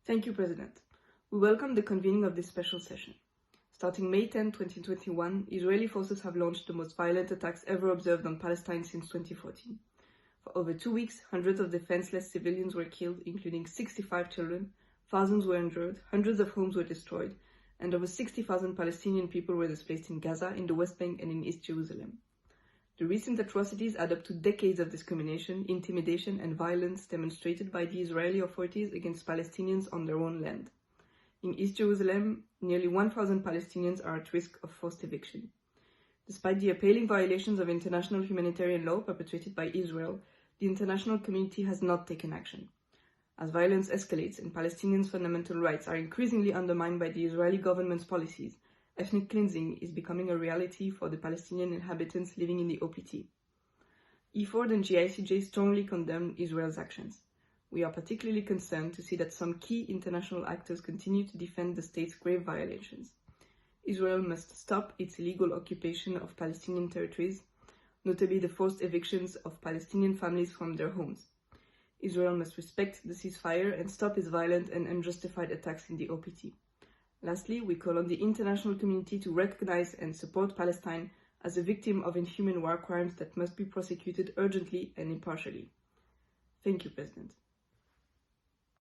Thank you, President. We welcome the convening of this special session. Starting May 10, 2021, Israeli forces have launched the most violent attacks ever observed on Palestine since 2014. For over 2 weeks, hundreds of defenseless civilians were killed, including 65 children, thousands were injured, hundreds of homes were destroyed, and over 60,000 Palestinian people were displaced in Gaza, in the West Bank, and in East Jerusalem. The recent atrocities add up to decades of discrimination, intimidation, and violence demonstrated by the Israeli authorities against Palestinians on their own land. In East Jerusalem, nearly 1,000 Palestinians are at risk of forced eviction. Despite the appalling violations of international humanitarian law perpetrated by Israel, the international community has not taken action. As violence escalates and Palestinians' fundamental rights are increasingly undermined by the Israeli government's policies, ethnic cleansing is becoming a reality for the Palestinian inhabitants living in the OPT. EFORD and GICJ strongly condemn Israel's actions. We are particularly concerned to see that some key international actors continue to defend the state's grave violations. Israel must stop its illegal occupation of Palestinian territories, notably the forced evictions of Palestinian families from their homes. Israel must respect the ceasefire and stop its violent and unjustified attacks in the OPT. Lastly, we call on the international community to recognize and support Palestine as a victim of inhuman war crimes that must be prosecuted urgently and impartially. Thank you, President.